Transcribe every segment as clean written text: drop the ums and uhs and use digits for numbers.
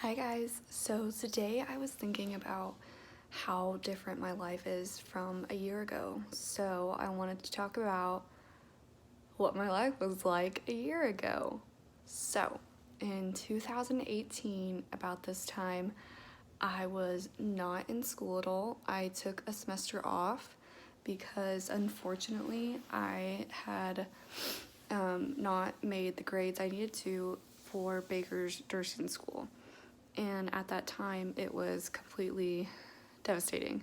Hi guys, so today I was thinking about how different my life is from a year ago. So I wanted to talk about what my life was like a year ago. So in 2018, about this time, I was not in school at all. I took a semester off because unfortunately I had not made the grades I needed to for Baker's nursing school. And at that time, it was completely devastating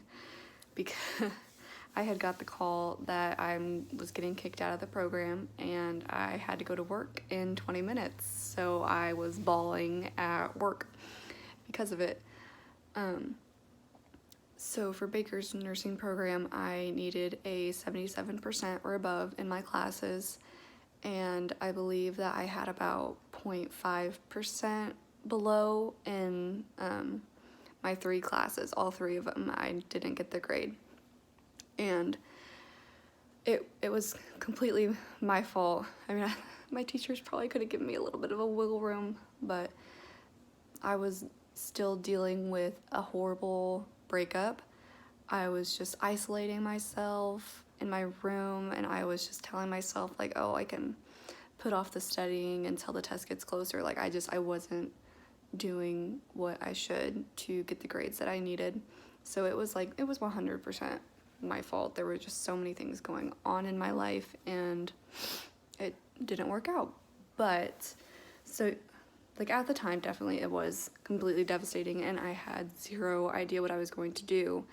because I had got the call that I was getting kicked out of the program and I had to go to work in 20 minutes. So I was bawling at work because of it. So for Baker's nursing program, I needed a 77% or above in my classes, and I believe that I had about 0.5% below in my three classes. All three of them, I didn't get the grade. And it was completely my fault. I mean, my teachers probably could have given me a little bit of a wiggle room, but I was still dealing with a horrible breakup. I was just isolating myself in my room, and I was just telling myself, like, oh, I can put off the studying until the test gets closer. Like, I wasn't doing what I should to get the grades that I needed. So it was 100% my fault. There were just so many things going on in my life, and it didn't work out. But so like at the time, definitely it was completely devastating, and I had zero idea what I was going to do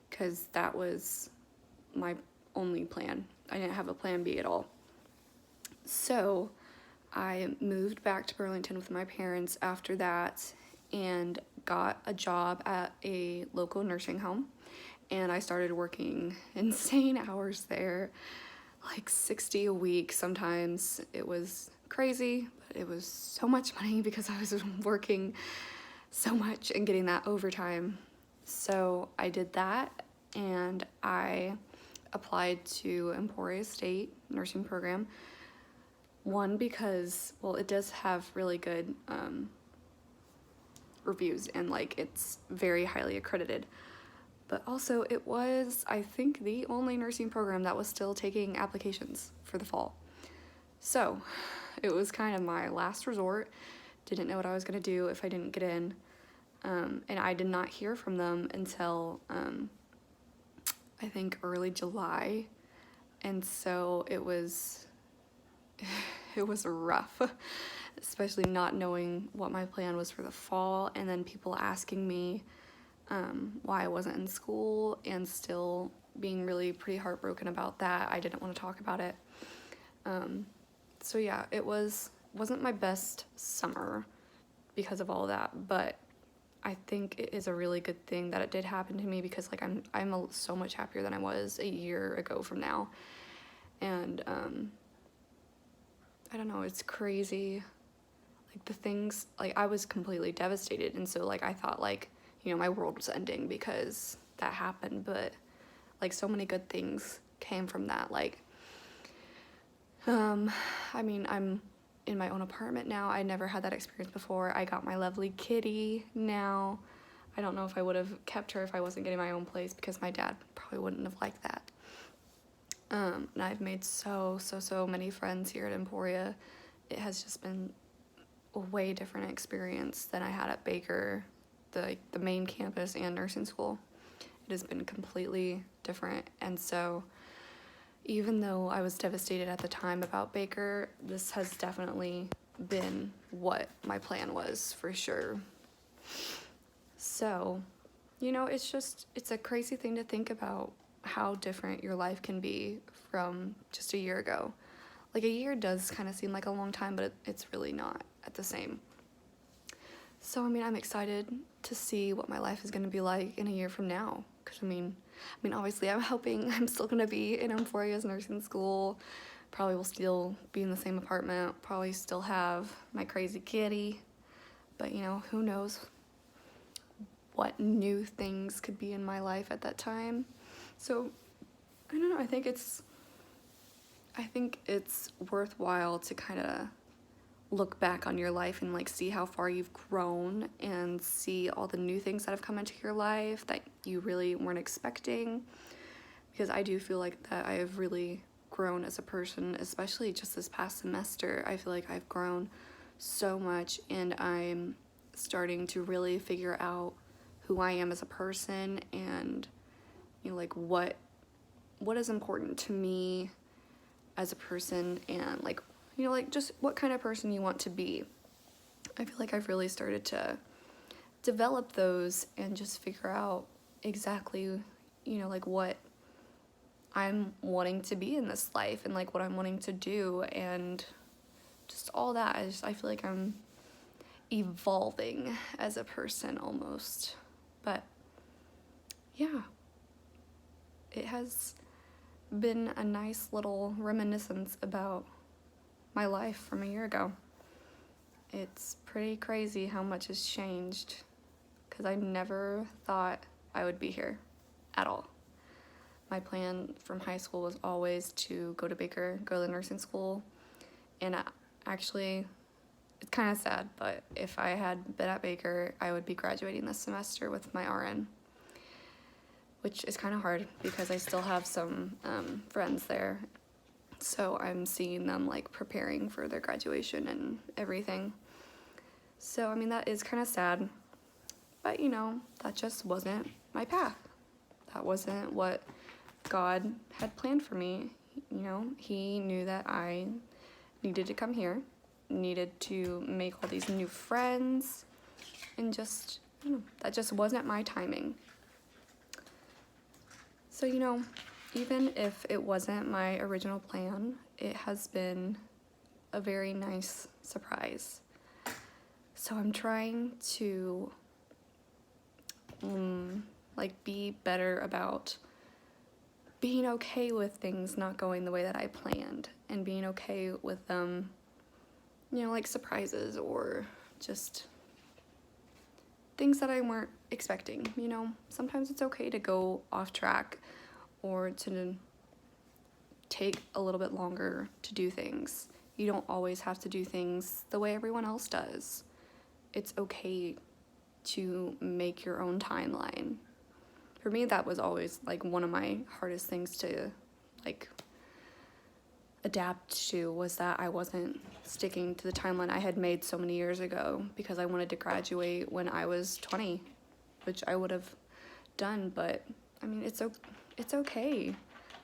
because that was my only plan. I didn't have a plan B at all. So I moved back to Burlington with my parents after that and got a job at a local nursing home. And I started working insane hours there, like 60 a week sometimes. It was crazy, but it was so much money because I was working so much and getting that overtime. So I did that, and I applied to Emporia State nursing program. One, because, well, it does have really good reviews and like it's very highly accredited. But also, it was, I think, the only nursing program that was still taking applications for the fall. So it was kind of my last resort. Didn't know what I was going to do if I didn't get in. And I did not hear from them until I think early July. And so it was rough, especially not knowing what my plan was for the fall, and then people asking me why I wasn't in school, and still being really pretty heartbroken about that. I didn't want to talk about it. So yeah, it wasn't my best summer because of all that, but I think it is a really good thing that it did happen to me because like I'm so much happier than I was a year ago from now. And I don't know, it's crazy. Like the things, like I was completely devastated, and so like I thought like, my world was ending because that happened, but like so many good things came from that. Like I mean, I'm in my own apartment now. I never had that experience before. I got my lovely kitty now. I don't know if I would have kept her if I wasn't getting my own place because my dad probably wouldn't have liked that. And I've made so many friends here at Emporia. It has just been a way different experience than I had at Baker, the main campus and nursing school. It has been completely different, and so even though I was devastated at the time about Baker, this has definitely been what my plan was for sure. So, it's a crazy thing to think about how different your life can be from just a year ago. Like a year does kind of seem like a long time, but it's really not at the same. So, I mean, I'm excited to see what my life is going to be like in a year from now. Because, obviously, I'm hoping I'm still going to be in Emporia's nursing school. Probably will still be in the same apartment. Probably still have my crazy kitty. But, who knows what new things could be in my life at that time. So, I don't know. I think it's worthwhile to kind of look back on your life and like see how far you've grown and see all the new things that have come into your life that you really weren't expecting, because I do feel like that I have really grown as a person, especially just this past semester. I feel like I've grown so much, and I'm starting to really figure out who I am as a person, and like what is important to me as a person, and like like just what kind of person you want to be. I feel like I've really started to develop those and just figure out exactly like what I'm wanting to be in this life, and like what I'm wanting to do, and just all that. I feel like I'm evolving as a person almost. But yeah, it has been a nice little reminiscence about my life from a year ago. It's pretty crazy how much has changed, because I never thought I would be here at all. My plan from high school was always to go to Baker, go to nursing school, and actually, it's kind of sad, but if I had been at Baker, I would be graduating this semester with my RN, which is kind of hard because I still have some friends there. So I'm seeing them like preparing for their graduation and everything. So, I mean, that is kind of sad, but that just wasn't my path. That wasn't what God had planned for me. He knew that I needed to come here, needed to make all these new friends, and just, that just wasn't my timing. So, even if it wasn't my original plan, it has been a very nice surprise. So I'm trying to be better about being okay with things not going the way that I planned, and being okay with them, like surprises or just things that I weren't expecting. Sometimes it's okay to go off track or to take a little bit longer to do things. You don't always have to do things the way everyone else does. It's okay to make your own timeline. For me, that was always like one of my hardest things to like adapt to, was that I wasn't sticking to the timeline I had made so many years ago, because I wanted to graduate when I was 20, which I would have done. But I mean, it's okay.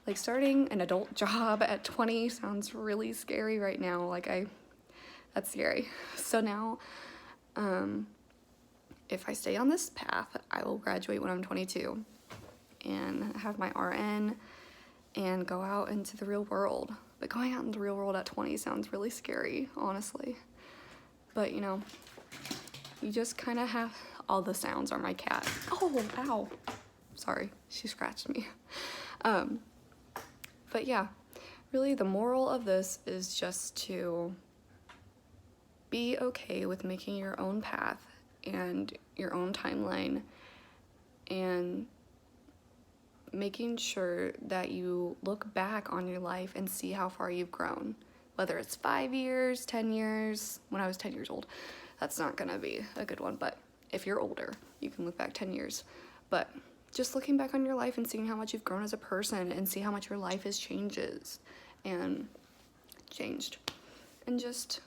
Like, starting an adult job at 20 sounds really scary right now. That's scary. So now, if I stay on this path, I will graduate when I'm 22 and have my RN and go out into the real world. But going out in the real world at 20 sounds really scary, honestly. But, you just kind of have... All the sounds are my cat. Oh, ow. Sorry, she scratched me. But yeah, really the moral of this is just to be okay with making your own path and your own timeline, and making sure that you look back on your life and see how far you've grown. Whether it's 5 years, 10 years. When I was 10 years old, that's not gonna be a good one, but if you're older, you can look back 10 years. But just looking back on your life and seeing how much you've grown as a person, and see how much your life has changed. And just,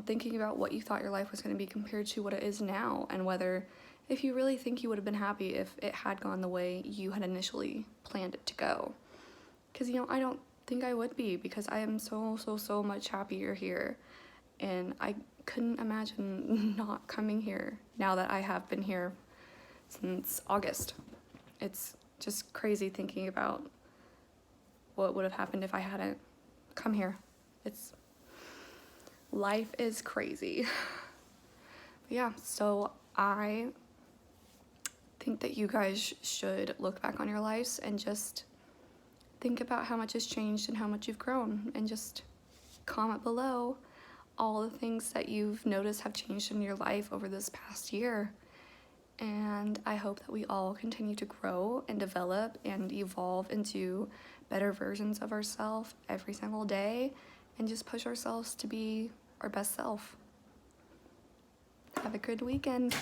thinking about what you thought your life was going to be compared to what it is now, and whether, if you really think you would have been happy if it had gone the way you had initially planned it to go. Because, I don't think I would be, because I am so much happier here. And I couldn't imagine not coming here now that I have been here since August. It's just crazy thinking about what would have happened if I hadn't come here. Life is crazy. Yeah, so I think that you guys should look back on your lives and just think about how much has changed and how much you've grown, and just comment below all the things that you've noticed have changed in your life over this past year. And I hope that we all continue to grow and develop and evolve into better versions of ourselves every single day, and just push ourselves to be our best self. Have a good weekend.